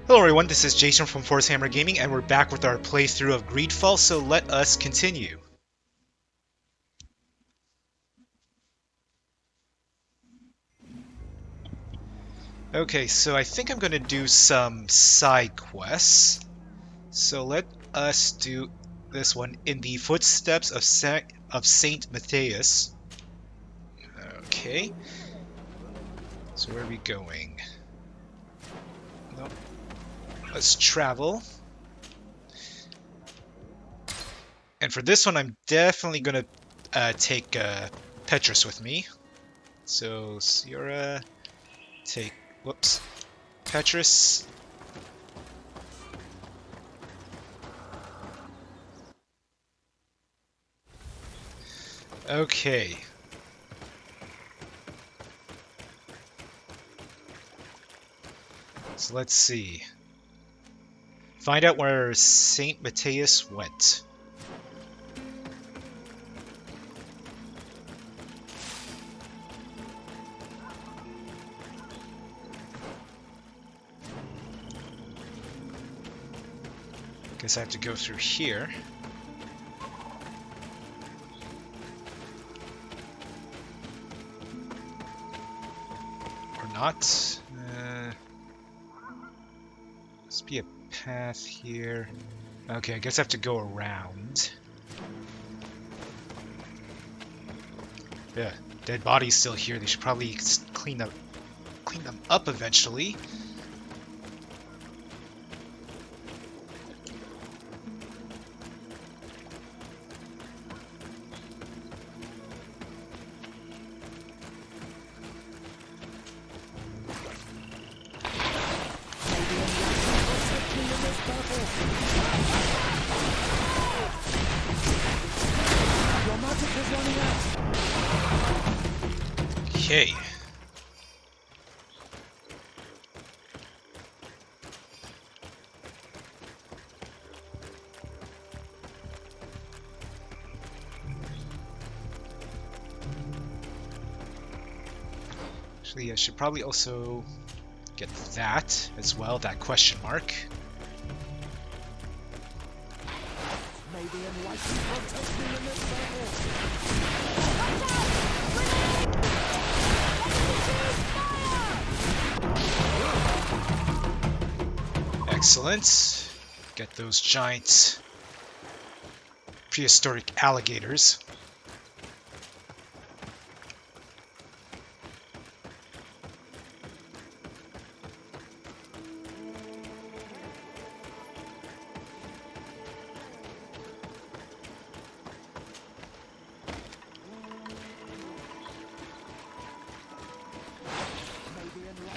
Hello everyone, this is Jason from Force Hammer Gaming, and we're back with our playthrough of GreedFall, so let us continue. Okay, so I think I'm going to do some side quests. So let us do this one, In the Footsteps of Saint Matheus. Okay. So where are we going? Nope. Let's travel. And for this one, I'm definitely going to take Petrus with me. So Siora, take, whoops, Petrus. Okay. So let's see. Find out where Saint Matheus went. Guess I have to go through here. Or not. Must be a path here. Okay, I guess I have to go around. Yeah, dead body's still here. They should probably clean them up eventually. Okay. Actually, I should probably also get that as well, that question mark. Excellent. Get those giant prehistoric alligators.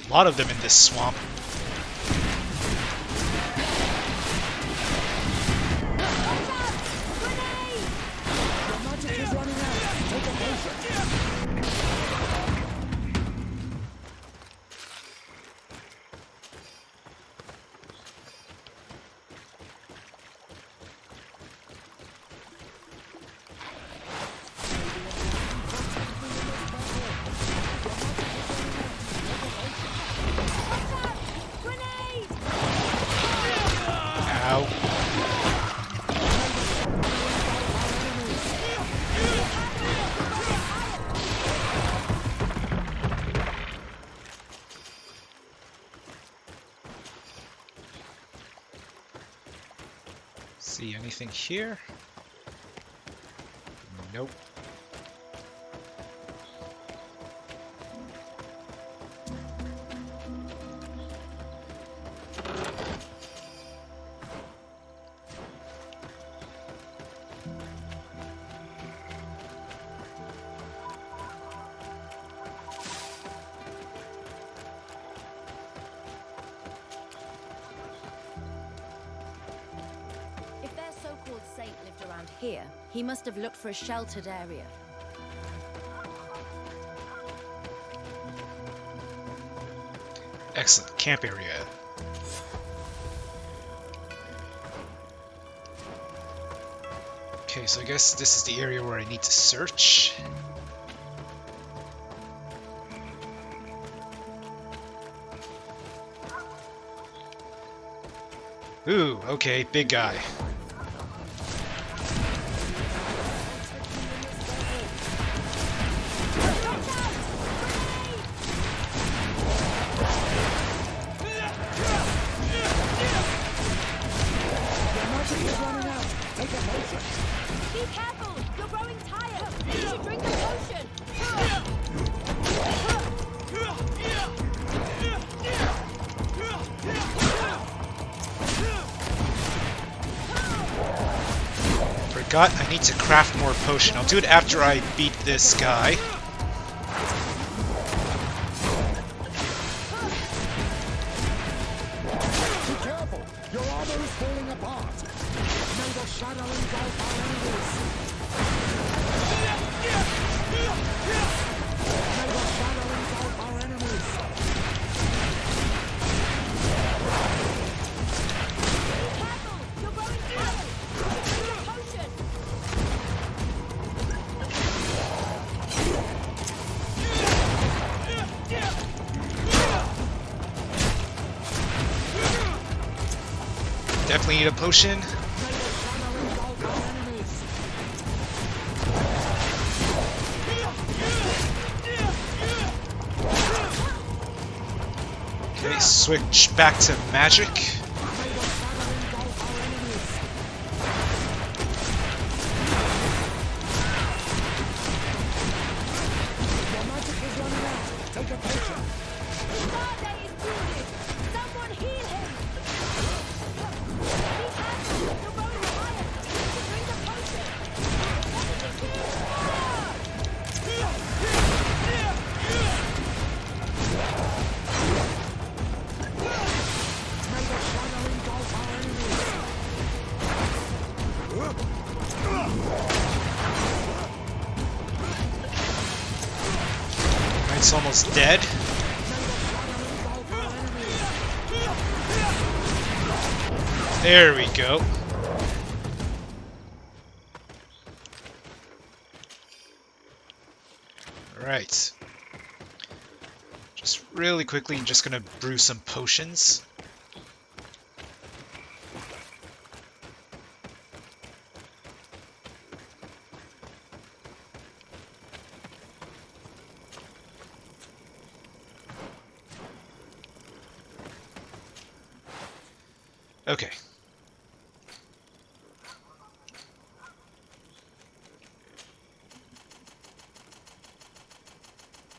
A lot of them in this swamp. See anything here? Nope. Saint lived around here. He must have looked for a sheltered area. Excellent. Camp area. Okay, so I guess this is the area where I need to search. Ooh, okay, big guy. Be careful! You're growing tired! You should drink the potion! Forgot I need to craft more potion. I'll do it after I beat this guy. Be careful! Your armor is falling apart! May the shadow engulf our enemies! May the shadow engulf our enemies! Be careful! You're growing tired! Drink the potion! Definitely need a potion. May the shadow engulf our enemies! Okay, switch back to magic. May the shadow engulf our enemies! Your magic is running out! Take a potion! Nadaig is wounded! Someone heal him! Be careful! You're growing tired! You should drink the potion! May the shadow engulf our enemies! Knight's almost dead. May the shadow engulf our enemies! There we go. Alright. Just really quickly, I'm just gonna brew some potions. Okay.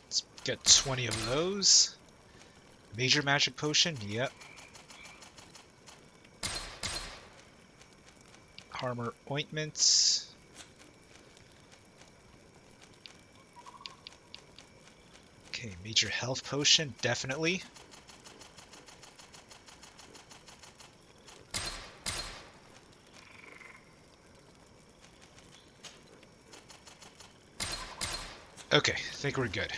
Let's get 20 of those. Major magic potion, yep. Armor ointments. Okay, major health potion, definitely. Okay, I think we're good.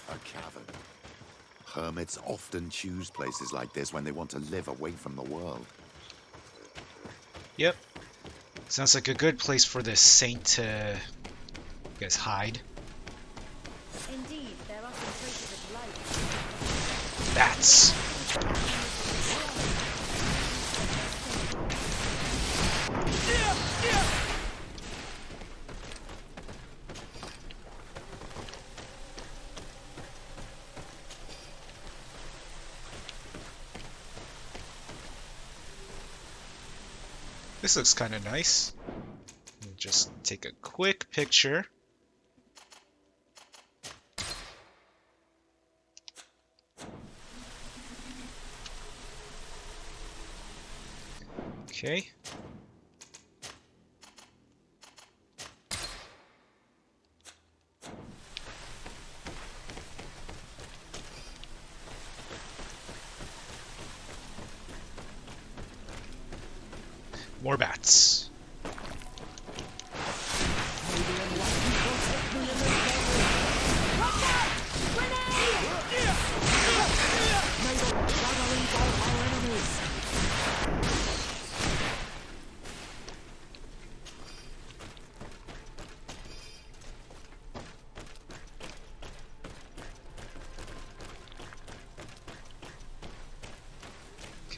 A cavern. Hermits often choose places like this when they want to live away from the world. Yep. Sounds like a good place for this saint to, I guess, hide. Indeed, there are some traces of life. Bats. This looks kind of nice. Let me just take a quick picture. Okay. More bats.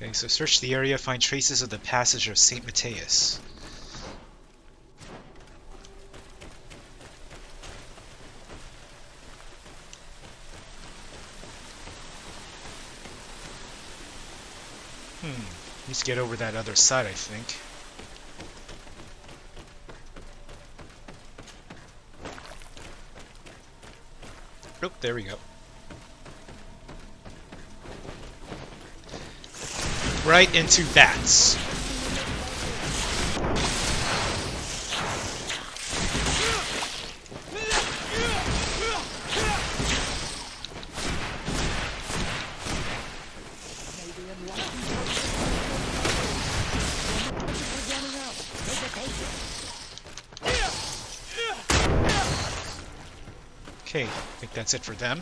Okay, so search the area, find traces of the passage of Saint Matheus. Needs to get over that other side, I think. Oh, there we go. Right into bats. Okay, I think that's it for them.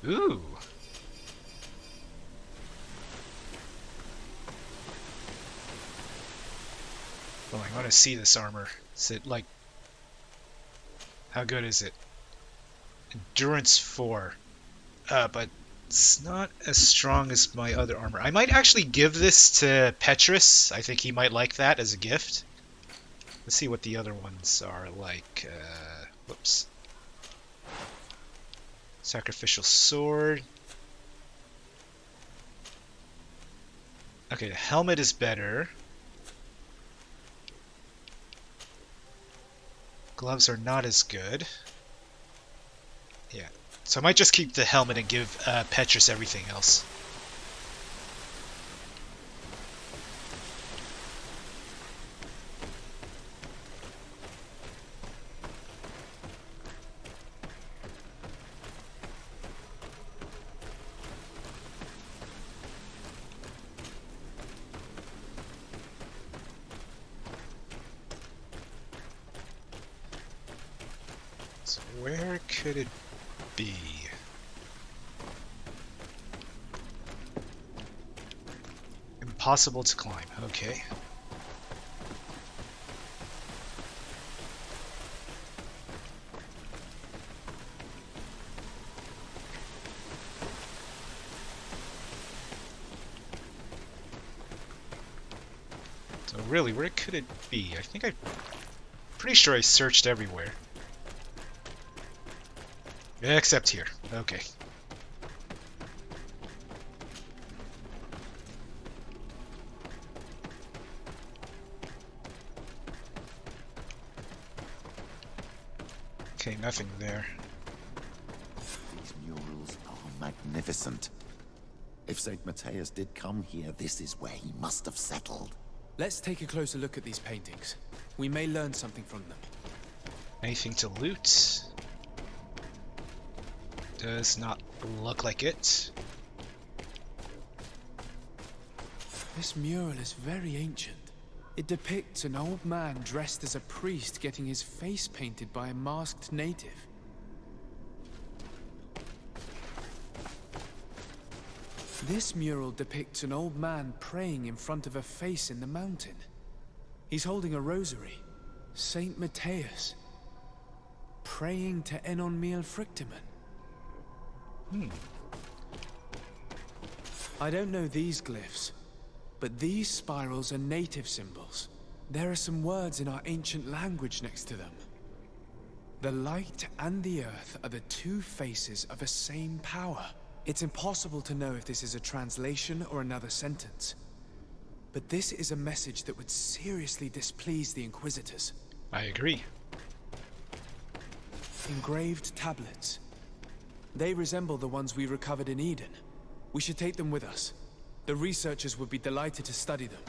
Ooh. Well, I want to see this armor. Is it like... How good is it? Endurance 4. But it's not as strong as my other armor. I might actually give this to Petrus. I think he might like that as a gift. Let's see what the other ones are like. Whoops. Sacrificial sword. Okay, the helmet is better. Gloves are not as good. Yeah. So I might just keep the helmet and give Petrus everything else. So where could it be? Impossible to climb, okay. So really, where could it be? I think pretty sure I searched everywhere. Except here. Okay. Okay, nothing there. These murals are magnificent. If Saint Matheus did come here, this is where he must have settled. Let's take a closer look at these paintings. We may learn something from them. Anything to loot? Does not look like it. This mural is very ancient. It depicts an old man dressed as a priest getting his face painted by a masked native. This mural depicts an old man praying in front of a face in the mountain. He's holding a rosary. Saint Matheus. Praying to Enon Miel Frictimen. I don't know these glyphs, but these spirals are native symbols. There are some words in our ancient language next to them. The light and the earth are the two faces of a same power. It's impossible to know if this is a translation or another sentence. But this is a message that would seriously displease the Inquisitors. I agree. Engraved tablets. They resemble the ones we recovered in Eden. We should take them with us. The researchers would be delighted to study them.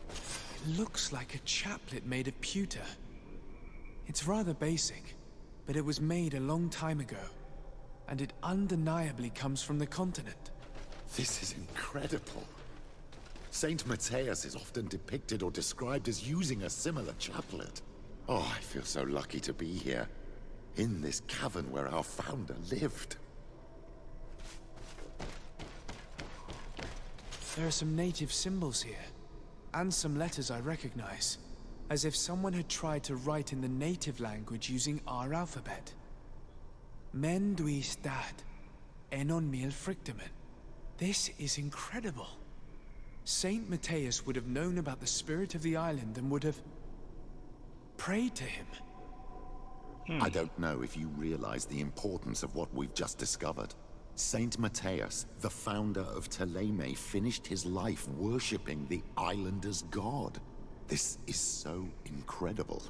It looks like a chaplet made of pewter. It's rather basic, but it was made a long time ago, and it undeniably comes from the continent. This is incredible. Saint Matheus is often depicted or described as using a similar chaplet. Oh, I feel so lucky to be here, in this cavern where our founder lived. There are some native symbols here, and some letters I recognize. as if someone had tried to write in the native language using our alphabet. Men dwi stad, enon mil frictamen. This is incredible. Saint Matheus would have known about the spirit of the island and would have prayed to him. I don't know if you realize the importance of what we've just discovered. Saint Matheus, the founder of Teleme, finished his life worshipping the islanders' god. This is so incredible.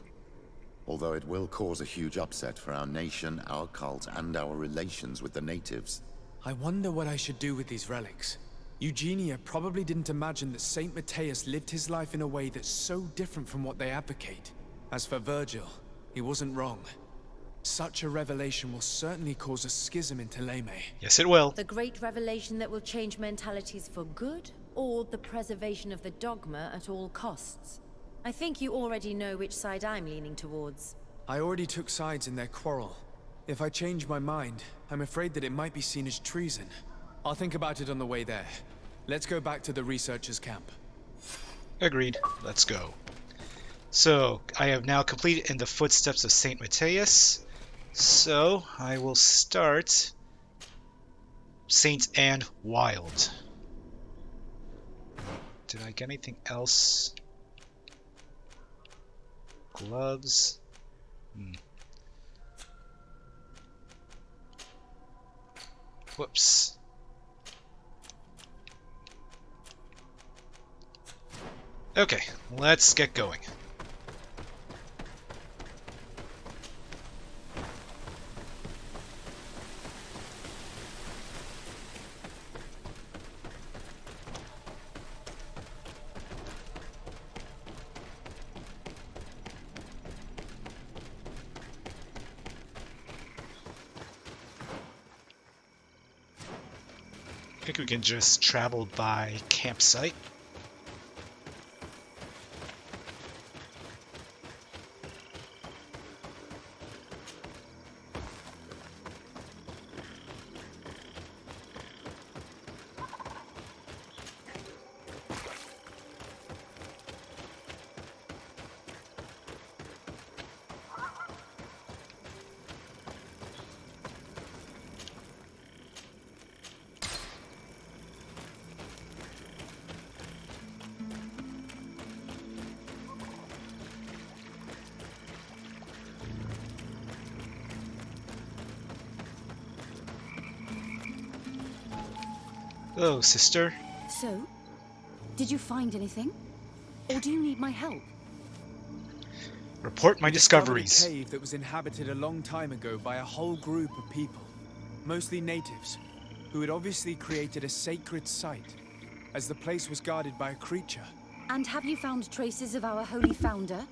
Although it will cause a huge upset for our nation, our cult, and our relations with the natives. I wonder what I should do with these relics. Eugenia probably didn't imagine that Saint Matheus lived his life in a way that's so different from what they advocate. As for Virgil, he wasn't wrong. Such a revelation will certainly cause a schism in Teleme. Yes, it will. The great revelation that will change mentalities for good, or the preservation of the dogma at all costs? I think you already know which side I'm leaning towards. I already took sides in their quarrel. If I change my mind, I'm afraid that it might be seen as treason. I'll think about it on the way there. Let's go back to the researchers' camp. Agreed. Let's go. So, I have now completed in the footsteps of Saint Matheus. So, I will start Saint Anne Wild. Did I get anything else? Gloves. Whoops. Okay, let's get going. I think we can just travel by campsite. Hello, sister. So, did you find anything? Or do you need my help? Report my We discovered discoveries. a cave that was inhabited a long time ago by a whole group of people, mostly natives, who had obviously created a sacred site, as the place was guarded by a creature. And have you found traces of our holy founder?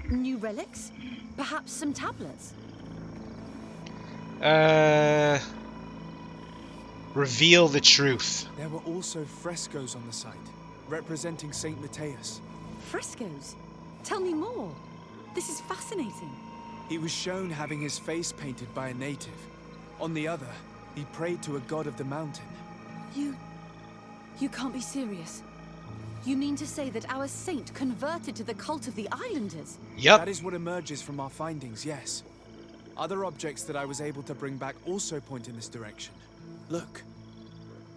New relics? Perhaps some tablets? Reveal the truth. There were also frescoes on the site, representing Saint Matheus. Frescoes? Tell me more. This is fascinating. He was shown having his face painted by a native. On the other, he prayed to a god of the mountain. You can't be serious. You mean to say that our saint converted to the cult of the islanders? Yep. That is what emerges from our findings, yes. Other objects that I was able to bring back also point in this direction. Look,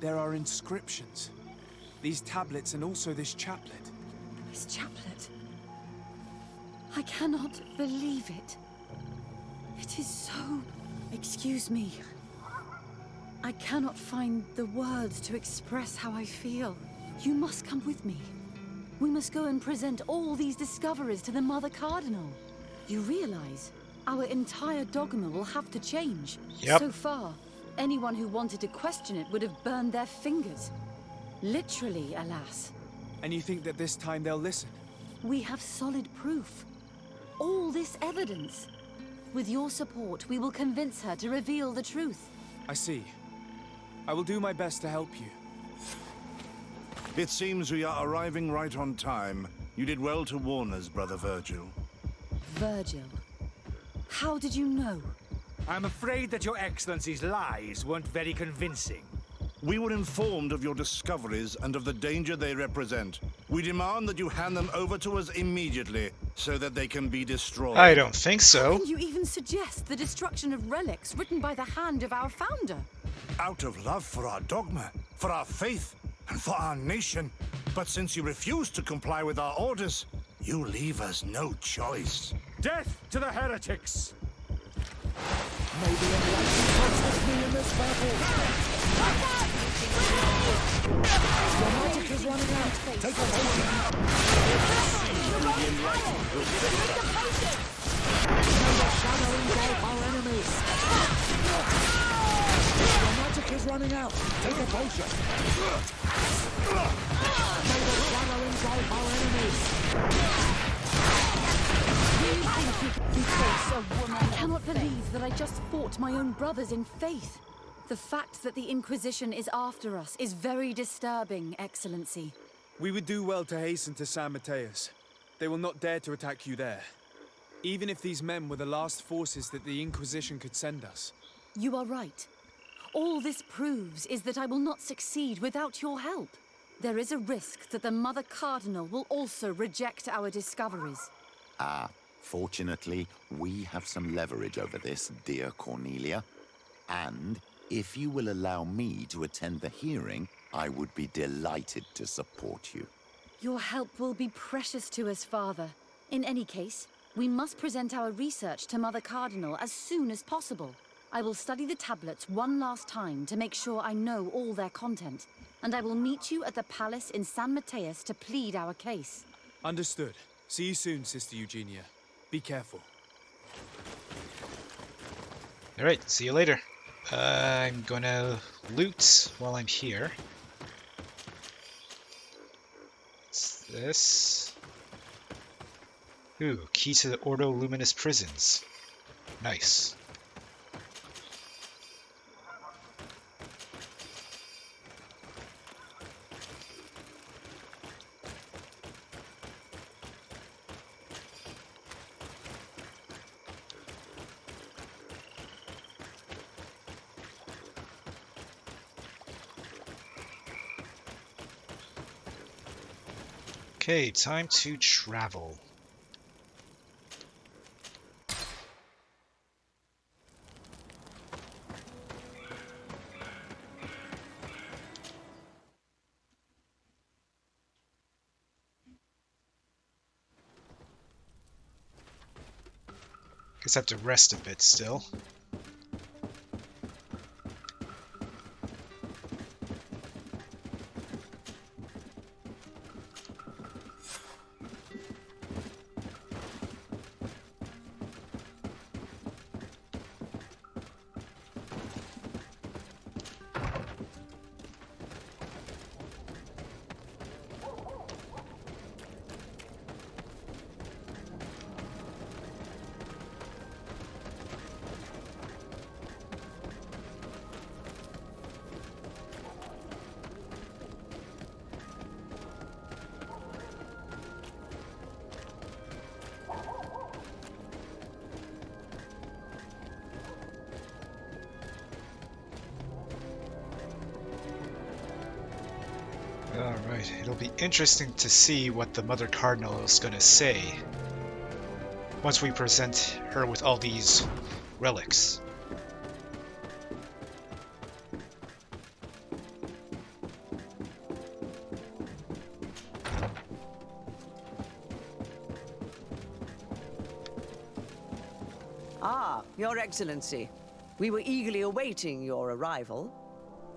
there are inscriptions. These tablets and also this chaplet. This chaplet. I cannot believe it. It is so... Excuse me. I cannot find the words to express how I feel. You must come with me. We must go and present all these discoveries to the Mother Cardinal. You realize our entire dogma will have to change. Yep. So far, anyone who wanted to question it would have burned their fingers. Literally, alas. And you think that this time they'll listen? We have solid proof. All this evidence. With your support, we will convince her to reveal the truth. I see. I will do my best to help you. It seems we are arriving right on time. You did well to warn us, Brother Virgil. Virgil. How did you know? I'm afraid that your Excellency's lies weren't very convincing. We were informed of your discoveries and of the danger they represent. We demand that you hand them over to us immediately, so that they can be destroyed. I don't think so. Can you even suggest the destruction of relics written by the hand of our founder? Out of love for our dogma, for our faith, and for our nation. But since you refuse to comply with our orders, you leave us no choice. Death to the heretics! May the enlightened protect me in this battle! Your magic is running out! Take a potion! May the shadow engulf our enemies! Your magic is running out! Take a potion! May the shadow engulf our enemies! I cannot believe that I just fought my own brothers in faith. The fact that the Inquisition is after us is very disturbing, Excellency. We would do well to hasten to Saint Matheus. They will not dare to attack you there. Even if these men were the last forces that the Inquisition could send us. You are right. All this proves is that I will not succeed without your help. There is a risk that the Mother Cardinal will also reject our discoveries. Fortunately, we have some leverage over this, dear Cornelia. And if you will allow me to attend the hearing, I would be delighted to support you. Your help will be precious to us, Father. In any case, we must present our research to Mother Cardinal as soon as possible. I will study the tablets one last time to make sure I know all their content, and I will meet you at the palace in Saint Matheus to plead our case. Understood. See you soon, Sister Eugenia. Be careful. Alright, see you later. I'm gonna loot while I'm here. What's this? Ooh, key to the Ordo Luminous prisons. Nice. Okay, time to travel. Guess I have to rest a bit still. Alright, it'll be interesting to see what the Mother Cardinal is gonna say once we present her with all these relics. Ah, Your Excellency. We were eagerly awaiting your arrival.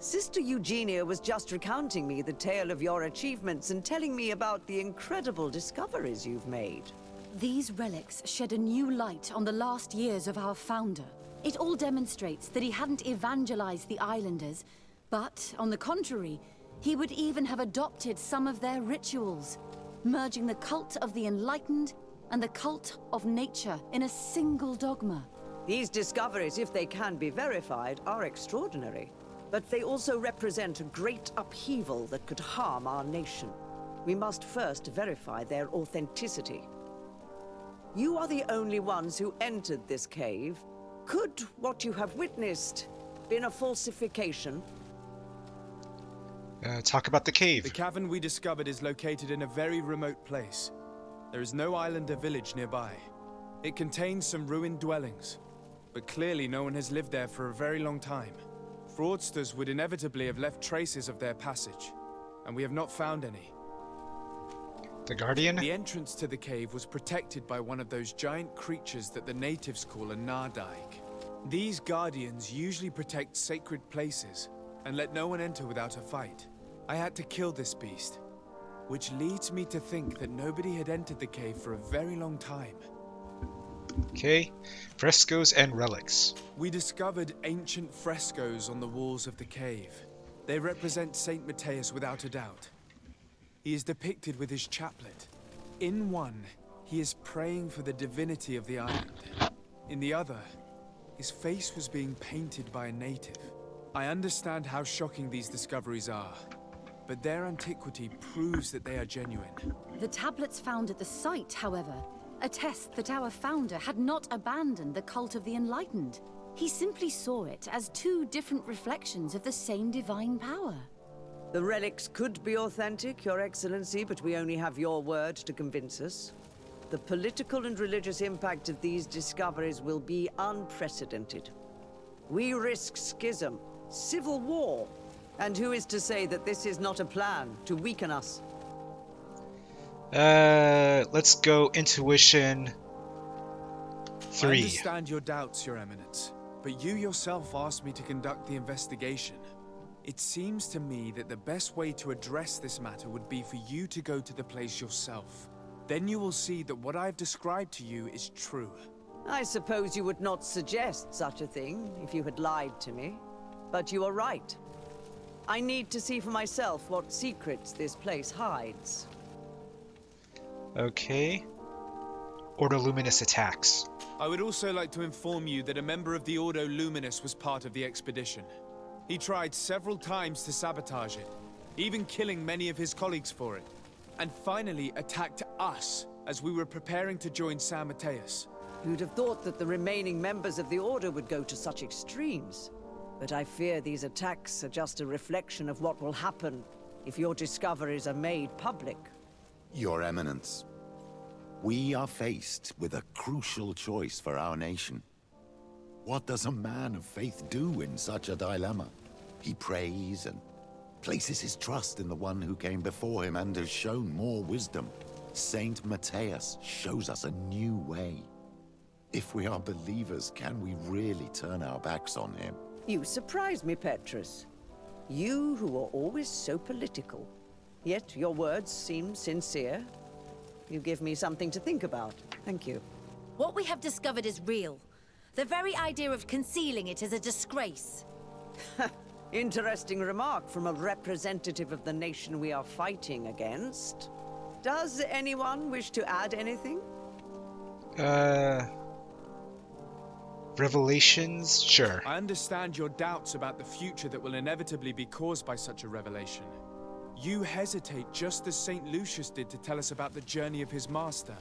Sister Eugenia was just recounting me the tale of your achievements and telling me about the incredible discoveries you've made. These relics shed a new light on the last years of our founder. It all demonstrates that he hadn't evangelized the islanders, but, on the contrary, he would even have adopted some of their rituals, merging the cult of the enlightened and the cult of nature in a single dogma. These discoveries, if they can be verified, are extraordinary. But they also represent a great upheaval that could harm our nation. We must first verify their authenticity. You are the only ones who entered this cave. Could what you have witnessed been a falsification? Talk about the cave. The cavern we discovered is located in a very remote place. There is no island or village nearby. It contains some ruined dwellings, but clearly no one has lived there for a very long time. Fraudsters would inevitably have left traces of their passage, and we have not found any. The Guardian? The entrance to the cave was protected by one of those giant creatures that the natives call a Nadaig. These guardians usually protect sacred places and let no one enter without a fight. I had to kill this beast, which leads me to think that nobody had entered the cave for a very long time. Okay. Frescoes and relics. We discovered ancient frescoes on the walls of the cave. They represent Saint Matheus without a doubt. He is depicted with his chaplet. In one, he is praying for the divinity of the island. In the other, his face was being painted by a native. I understand how shocking these discoveries are, but their antiquity proves that they are genuine. The tablets found at the site, however, attest that our founder had not abandoned the cult of the Enlightened. He simply saw it as two different reflections of the same divine power. The relics could be authentic, Your Excellency, but we only have your word to convince us. The political and religious impact of these discoveries will be unprecedented. We risk schism, civil war, and who is to say that this is not a plan to weaken us? Let's go intuition 3. I understand your doubts, Your Eminence, but you yourself asked me to conduct the investigation. It seems to me that the best way to address this matter would be for you to go to the place yourself. Then you will see that what I've described to you is true. I suppose you would not suggest such a thing if you had lied to me. But you are right. I need to see for myself what secrets this place hides. Okay. Ordo Luminous attacks. I would also like to inform you that a member of the Ordo Luminous was part of the expedition. He tried several times to sabotage it, even killing many of his colleagues for it, and finally attacked us as we were preparing to join Saint Matheus. You'd have thought that the remaining members of the Order would go to such extremes. But I fear these attacks are just a reflection of what will happen if your discoveries are made public. Your Eminence, we are faced with a crucial choice for our nation. What does a man of faith do in such a dilemma? He prays and places his trust in the one who came before him and has shown more wisdom. Saint Matheus shows us a new way. If we are believers, can we really turn our backs on him? You surprise me, Petrus. You who are always so political. Yet your words seem sincere. You give me something to think about. Thank you. What we have discovered is real. The very idea of concealing it is a disgrace. Interesting remark from a representative of the nation we are fighting against. Does anyone wish to add anything? Revelations? Sure. I understand your doubts about the future that will inevitably be caused by such a revelation. You hesitate just as St. Lucius did to tell us about the journey of his master.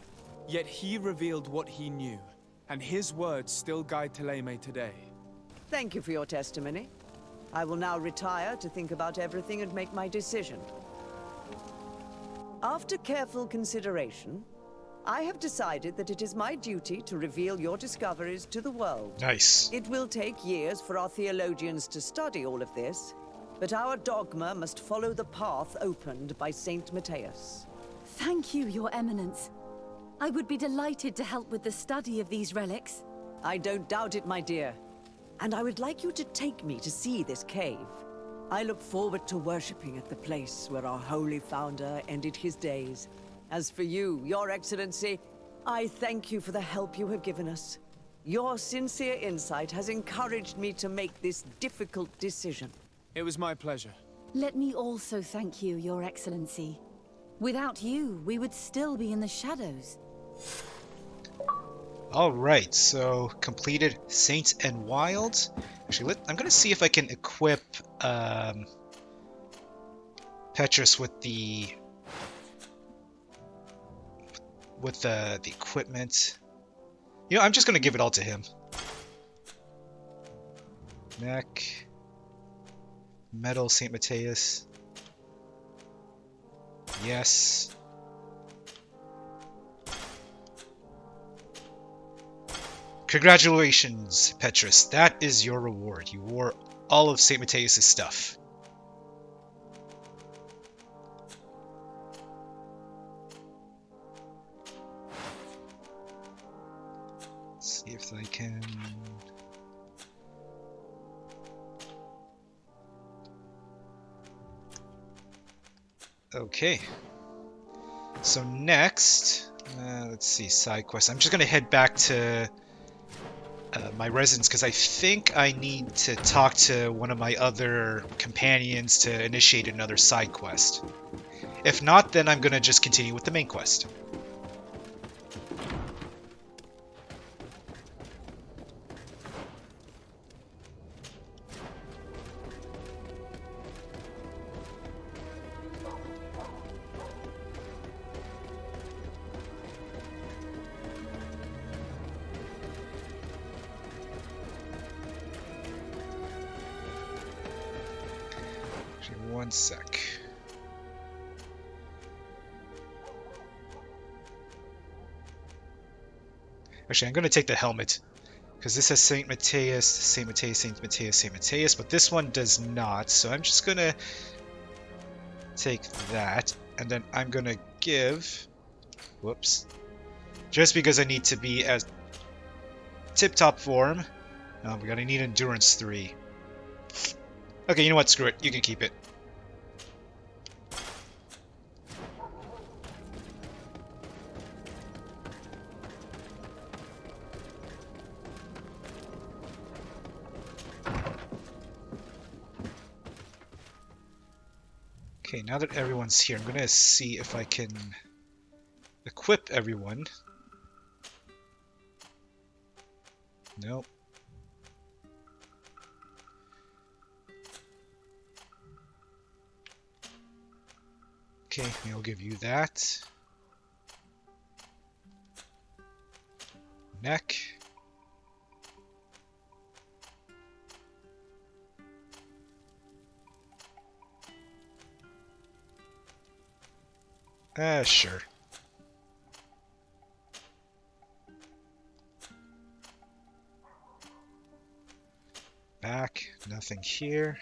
Yet he revealed what he knew, and his words still guide Thélème today. Thank you for your testimony. I will now retire to think about everything and make my decision. After careful consideration, I have decided that it is my duty to reveal your discoveries to the world. Nice. It will take years for our theologians to study all of this, but our dogma must follow the path opened by Saint Matheus. Thank you, Your Eminence. I would be delighted to help with the study of these relics. I don't doubt it, my dear. And I would like you to take me to see this cave. I look forward to worshipping at the place where our holy founder ended his days. As for you, Your Excellency, I thank you for the help you have given us. Your sincere insight has encouraged me to make this difficult decision. It was my pleasure. Let me also thank you, Your Excellency. Without you, we would still be in the shadows. Alright, so completed Saint and Wild. Actually, I'm gonna see if I can equip Petrus with the equipment. You know, I'm just gonna give it all to him. Neck, metal, Saint Matheus. Yes. Congratulations, Petrus. That is your reward. You wore all of Saint Matheus' stuff. Let's see if I can... Okay. So next, let's see, side quest. I'm just gonna head back to my residence because I think I need to talk to one of my other companions to initiate another side quest. If not, then I'm gonna just continue with the main quest. One sec. Actually, I'm going to take the helmet because this has Saint Matheus, Saint Matheus, Saint Matheus, Saint Matheus, but this one does not. So I'm just going to take that, and then I'm going to give... Whoops. Just because I need to be at tip-top form. We're going to need Endurance 3. Okay, you know what? Screw it. You can keep it. Okay, now that everyone's here, I'm gonna see if I can equip everyone. Nope. Okay, I'll give you that. Neck. Sure. Back, nothing here.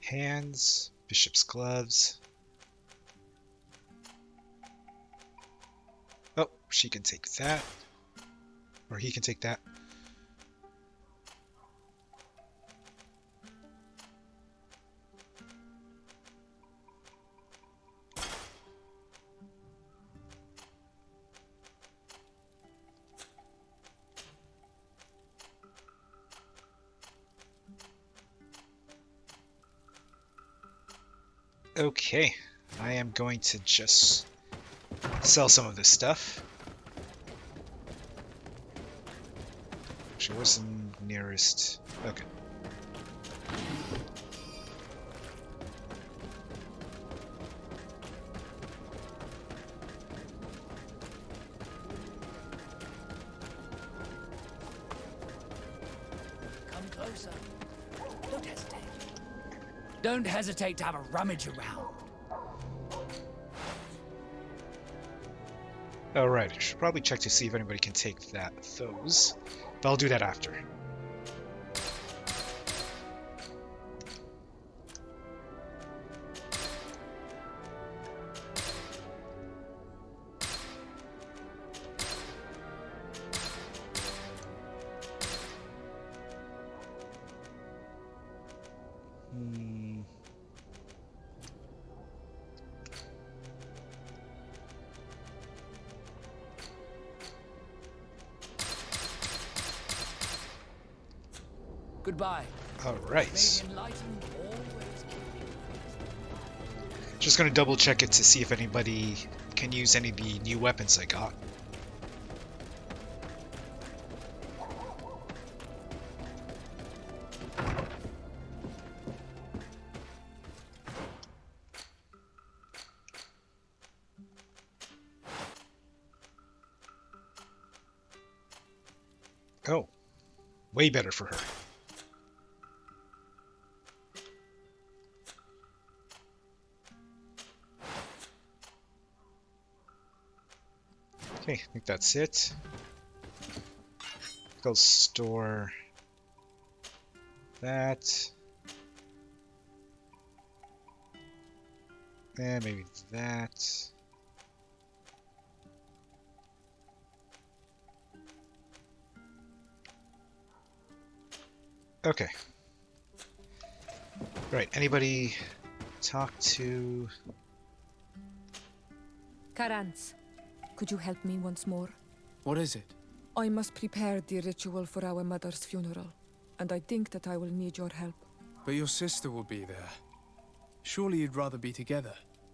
Hands, bishop's gloves. Oh, she can take that. Or he can take that. Okay, I am going to just sell some of this stuff. Actually, where's the nearest? Okay. Come closer. Don't hesitate. Don't hesitate to have a rummage around. Alright, I should probably check to see if anybody can take those. But I'll do that after. Goodbye. Alright. Always. Just gonna double check it to see if anybody can use any of the new weapons I got. Oh, way better for her. Okay, I think that's it. Go store that. And maybe that. Okay. Right, anybody talk to... Karans, could you help me once more? What is it? I must prepare the ritual for our mother's funeral, and I think that I will need your help. But your sister will be there. Surely you'd rather be together.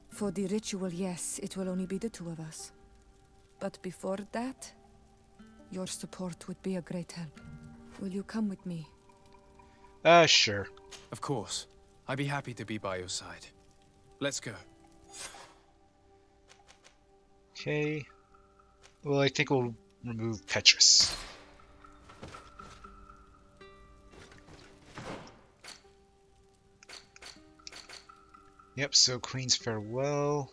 For the ritual, yes, it will only be the two of us. But before that, your support would be a great help. Will you come with me? Sure. Of course. I'd be happy to be by your side. Let's go. Okay. Well, I think we'll remove Petrus. Yep, so Queen's Farewell.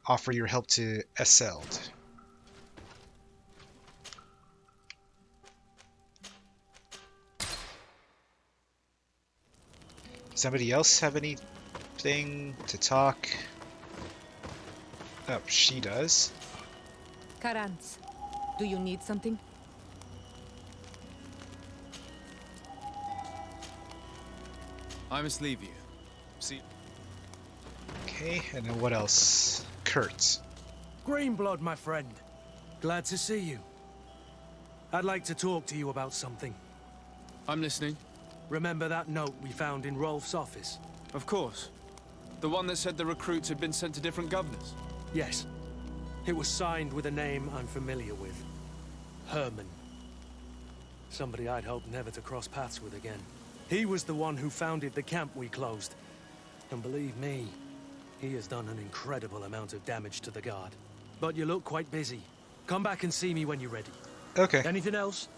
Offer your help to Eseld. Somebody else have anything to talk? Oh, she does. Karans, do you need something? I must leave you. See. Okay, and then what else? Kurt. Greenblood, my friend. Glad to see you. I'd like to talk to you about something. I'm listening. Remember that note we found in Rolf's office? Of course. The one that said the recruits had been sent to different governors? Yes. It was signed with a name I'm familiar with. Herman. Somebody I'd hoped never to cross paths with again. He was the one who founded the camp we closed. And believe me, he has done an incredible amount of damage to the Guard. But you look quite busy. Come back and see me when you're ready. Okay. Anything else?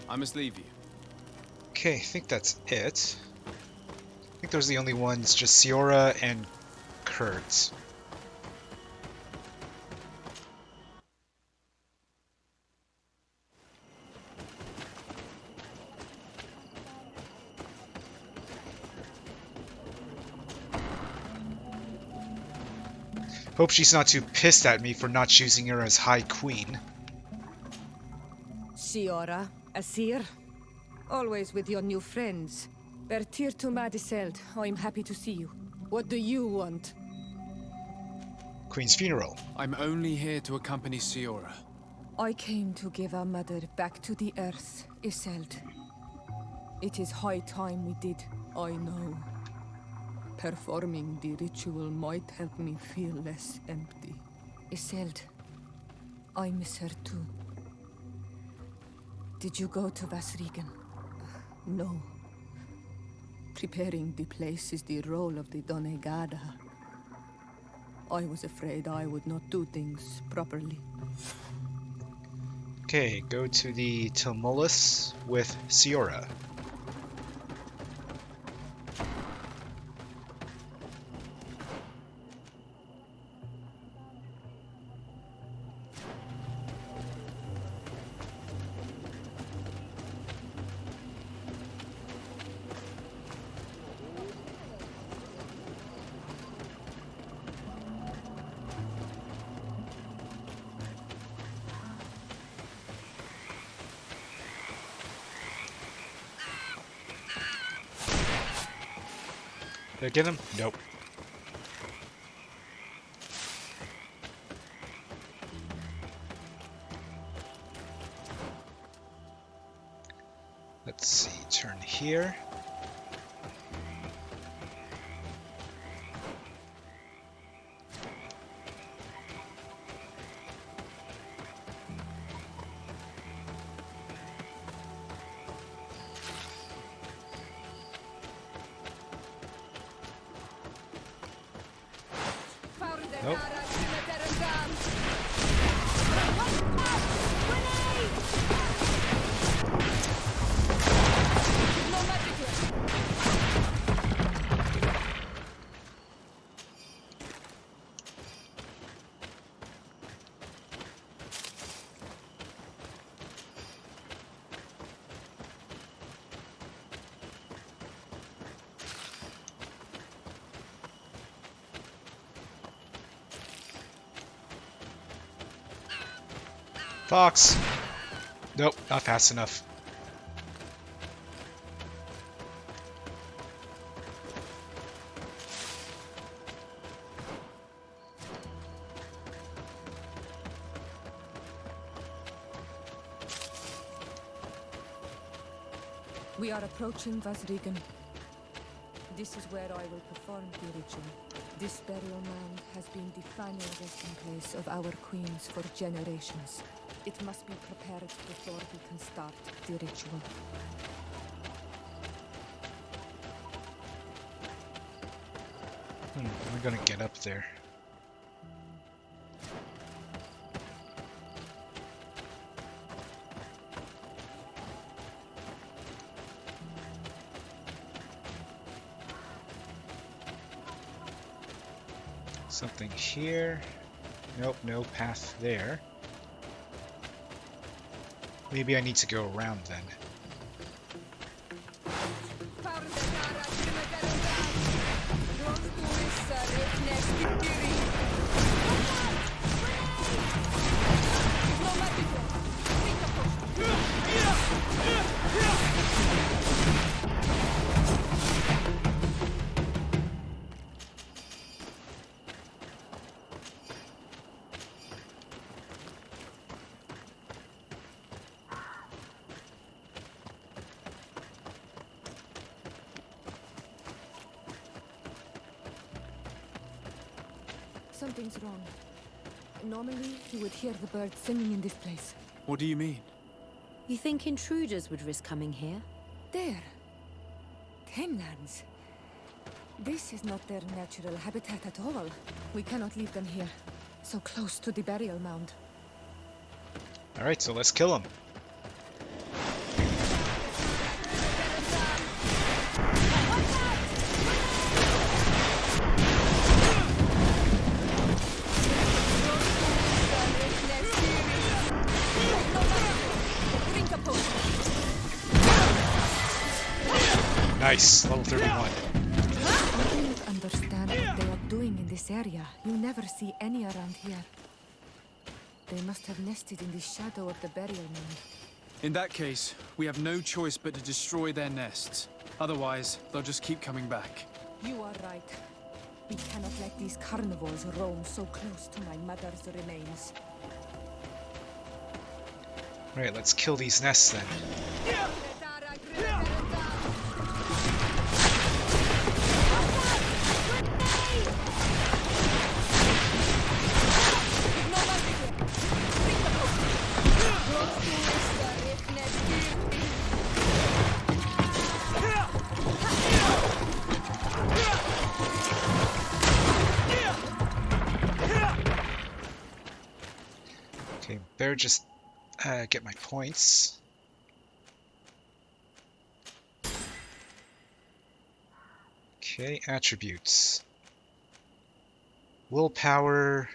I must leave you. Okay, I think that's it. I think those are the only ones, just Siora and Kurt. Hope she's not too pissed at me for not choosing her as High Queen. Siora, Asir, always with your new friends. Bertir to Eseld, I'm happy to see you. What do you want? Queen's funeral. I'm only here to accompany Siora. I came to give our mother back to the earth, Eseld. It is high time we did, I know. Performing the ritual might help me feel less empty. Eseld, I miss her too. Did you go to Vasrigan? No. Preparing the place is the role of the Donegada. I was afraid I would not do things properly. Okay, go to the tumulus with Siora. Did I get him? Nope. Let's see, turn here. Nope. Fox! Nope, not fast enough. We are approaching Vasrigan. This is where I will perform the ritual. This burial mound has been the final resting place of our queens for generations. It must be prepared before we can start the ritual. We're gonna get up there. Something here. Nope, no path there. Maybe I need to go around then. Something's wrong. Normally, you would hear the birds singing in this place. What do you mean? You think intruders would risk coming here? There. Tamelands. This is not their natural habitat at all. We cannot leave them here, so close to the burial mound. Alright, so let's kill him. Nice, level 31. I do not understand what they are doing in this area. You never see any around here. They must have nested in the shadow of the burial mound. In that case, we have no choice but to destroy their nests. Otherwise, they'll just keep coming back. You are right. We cannot let these carnivores roam so close to my mother's remains. Right, let's kill these nests then. Okay, better just get my points. Okay, attributes. Willpower.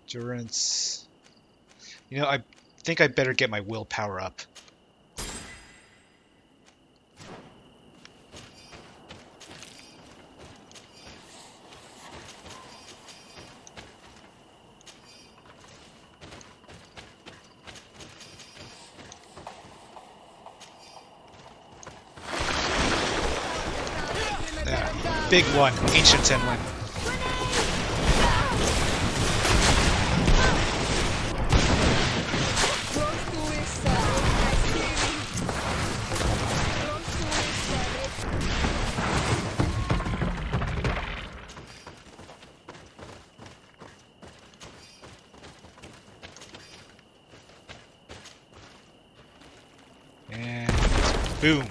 Endurance. You know, I think I better get my willpower up. Big one, ancient Tenlin. And boom.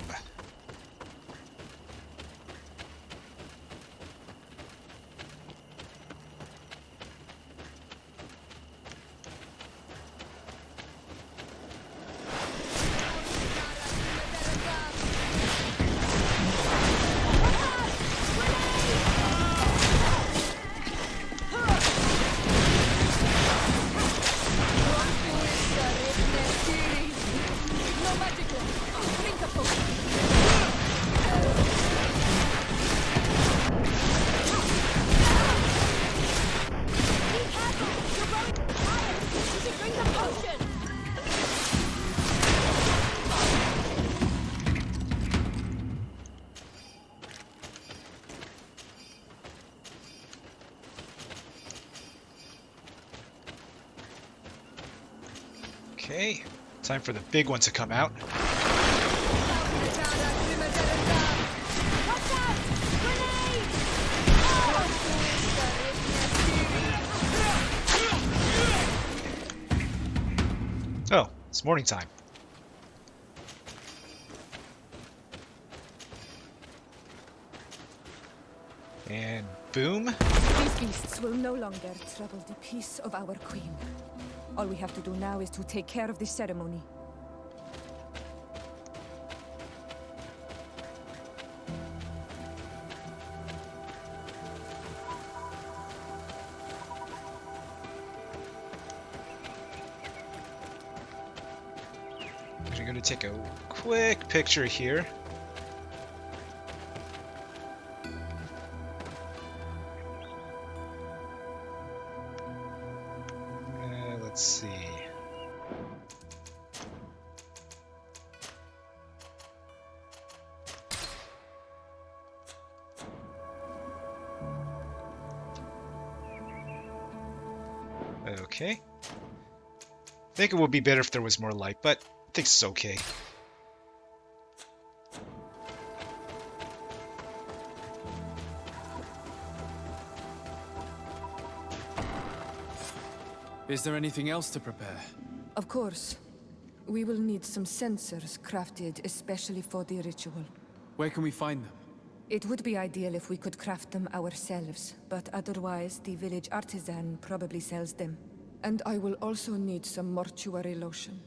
Okay, time for the big one to come out. Oh, it's morning time. And boom. These beasts will no longer trouble the peace of our queen. All we have to do now is to take care of the ceremony. We're going to take a quick picture here. Let's see. Okay. I think it would be better if there was more light, but I think it's okay. Is there anything else to prepare? Of course. We will need some censers crafted especially for the ritual. Where can we find them? It would be ideal if we could craft them ourselves, but otherwise the village artisan probably sells them. And I will also need some mortuary lotion.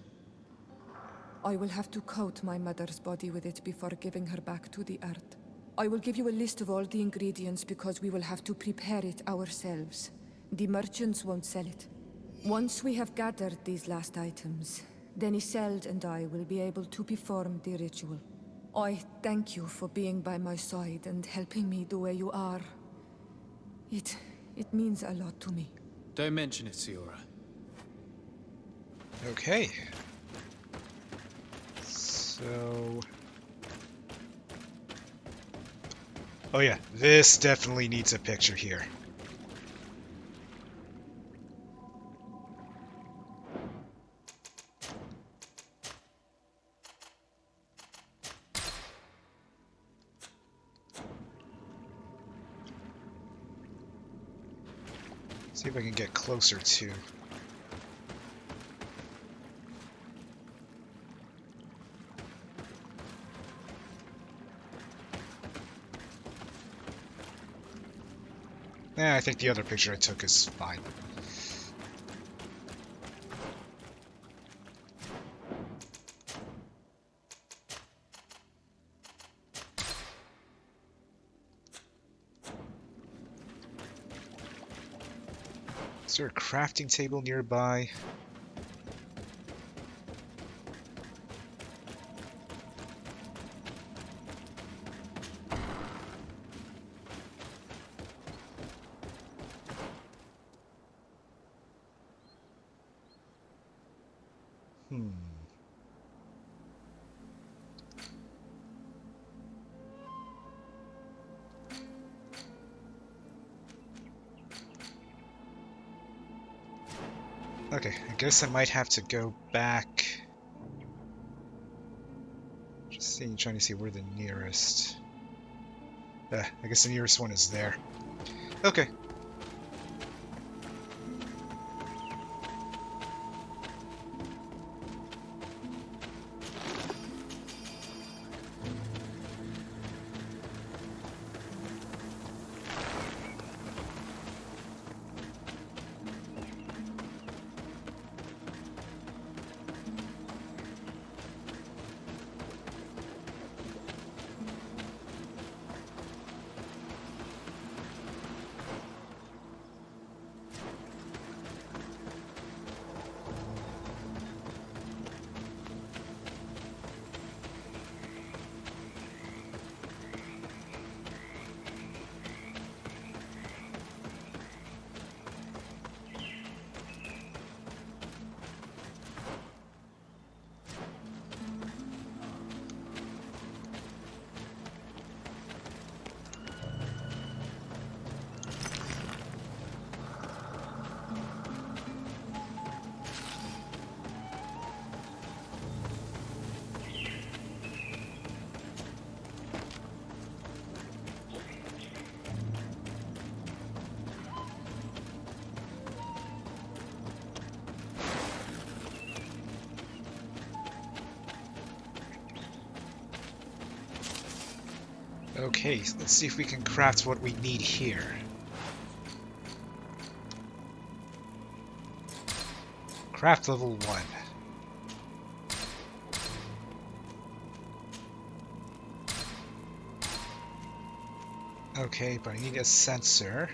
I will have to coat my mother's body with it before giving her back to the earth. I will give you a list of all the ingredients because we will have to prepare it ourselves. The merchants won't sell it. Once we have gathered these last items, then Eseld and I will be able to perform the ritual. I thank you for being by my side and helping me the way you are. It means a lot to me. Don't mention it, Siora. Okay. So... oh yeah, this definitely needs a picture here. See if I can get closer to. I think the other picture I took is fine. Is there a crafting table nearby? Okay, I guess I might have to go back. Just seeing, trying to see where the nearest. I guess the nearest one is there. Okay. Okay, let's see if we can craft what we need here. Craft level 1. Okay, but I need a censer.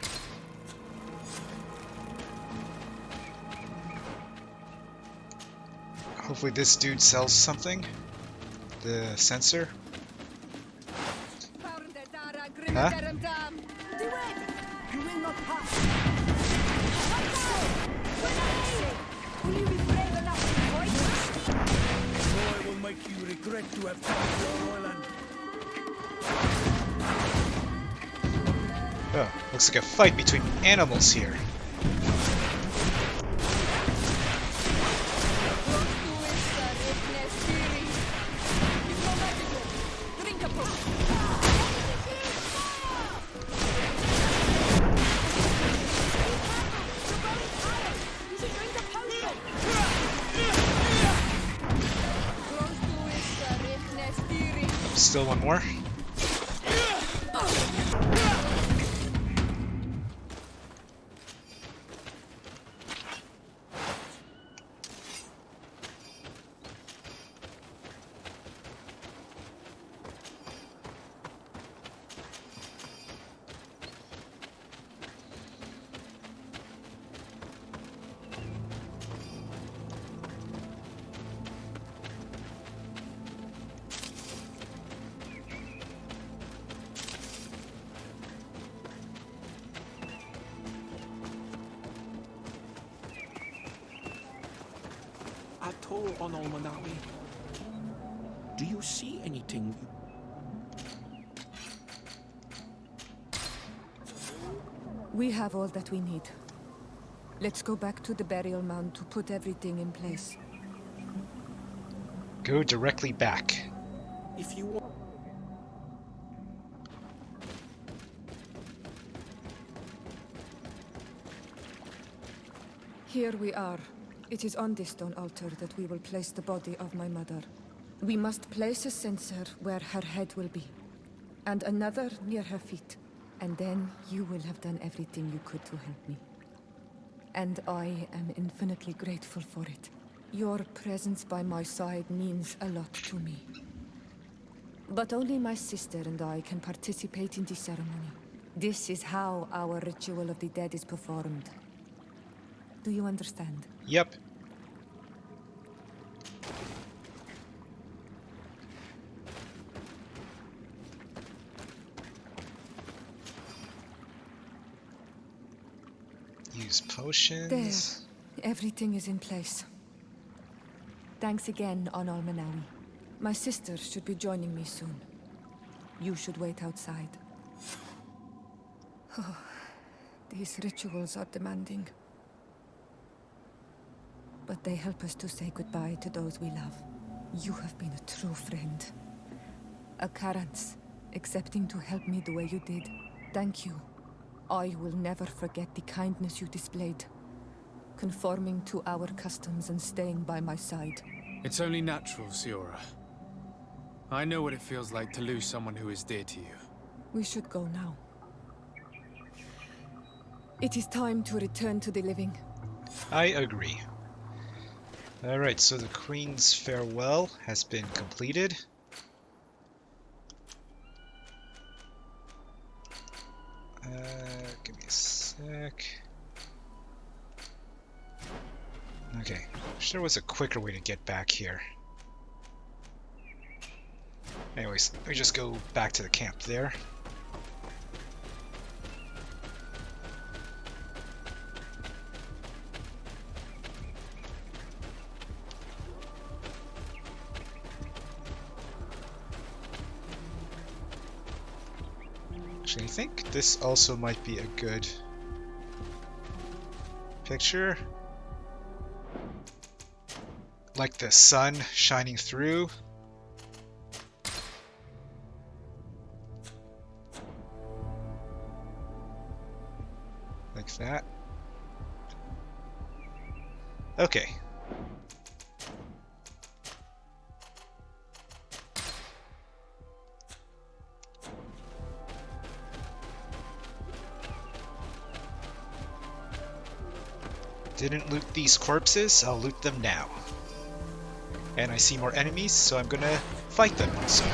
Hopefully this dude sells something. The censer. Huh? You will not pass. Will you be brave enough to fight? Or it will make you regret to have come to our island. Oh, looks like a fight between animals here. Still one more. At all on Almanawi? Do you see anything? We have all that we need. Let's go back to the burial mound to put everything in place. Go directly back. If you want. Here we are. It is on this stone altar that we will place the body of my mother. We must place a censer where her head will be, and another near her feet. And then you will have done everything you could to help me. And I am infinitely grateful for it. Your presence by my side means a lot to me. But only my sister and I can participate in the ceremony. This is how our ritual of the dead is performed. Do you understand? Yep. Use potions. There. Everything is in place. Thanks again, on Almanawi. My sister should be joining me soon. You should wait outside. Oh, these rituals are demanding. But they help us to say goodbye to those we love. You have been a true friend. A Karans, accepting to help me the way you did. Thank you. I will never forget the kindness you displayed. Conforming to our customs and staying by my side. It's only natural, Siora. I know what it feels like to lose someone who is dear to you. We should go now. It is time to return to the living. I agree. Alright, so the Queen's farewell has been completed. Give me a sec. Okay, wish there was a quicker way to get back here. Anyways, let me just go back to the camp there. Actually, I think this also might be a good picture. Like the sun shining through. Like that. Okay. Didn't loot these corpses, I'll loot them now. And I see more enemies, so I'm gonna fight them also.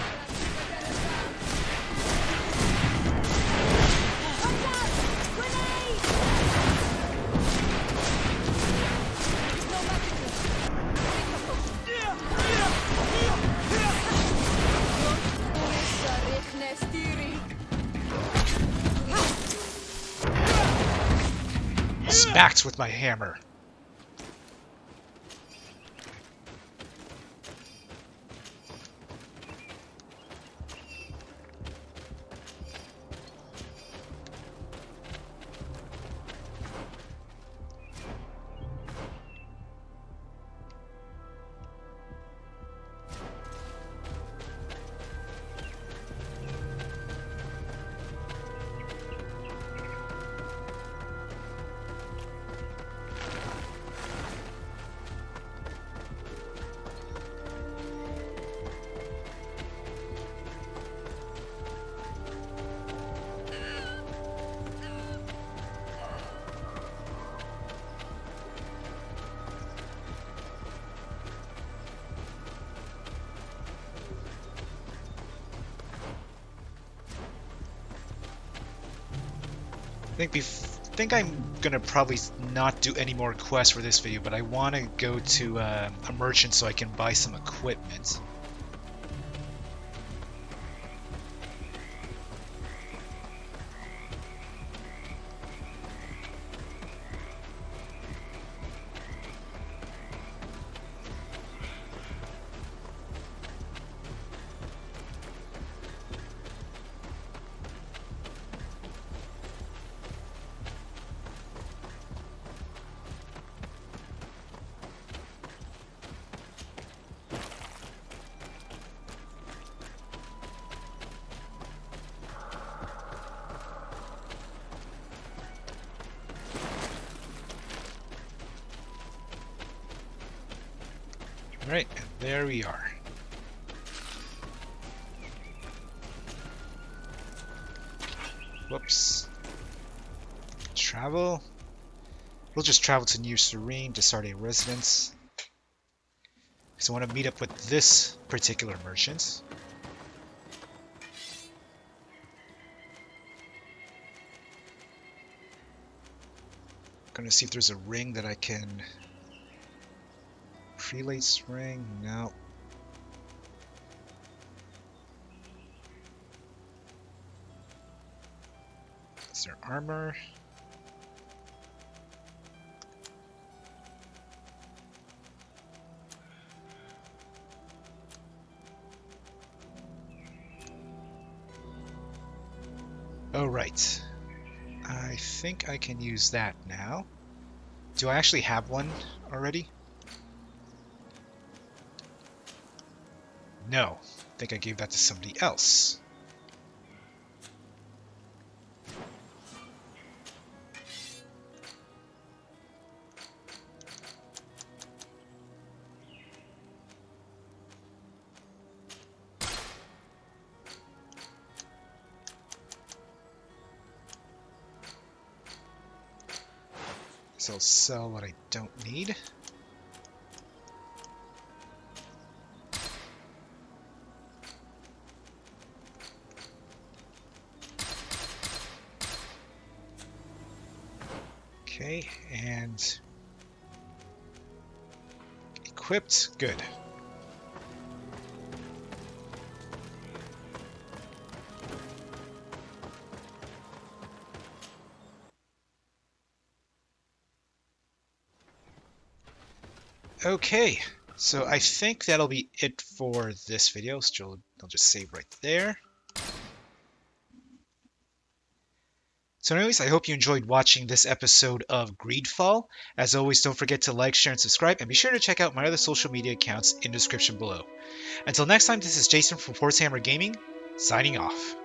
Smacked with my hammer. I think I'm gonna probably not do any more quests for this video, but I want to go to a merchant so I can buy some equipment. Right, and there we are. Whoops. Travel. We'll just travel to New Serene to start a residence. Because I want to meet up with this particular merchant. Gonna see if there's a ring that I can... Prelate's ring? No. Is there armor? Oh, right. I think I can use that now. Do I actually have one already? No, I think I gave that to somebody else. So I'll sell what I don't need. Okay, and equipped, good. Okay, so I think that'll be it for this video, so I'll just save right there. So anyways, I hope you enjoyed watching this episode of GreedFall. As always, don't forget to like, share, and subscribe, and be sure to check out my other social media accounts in the description below. Until next time, this is Jason from Hammer Gaming, signing off.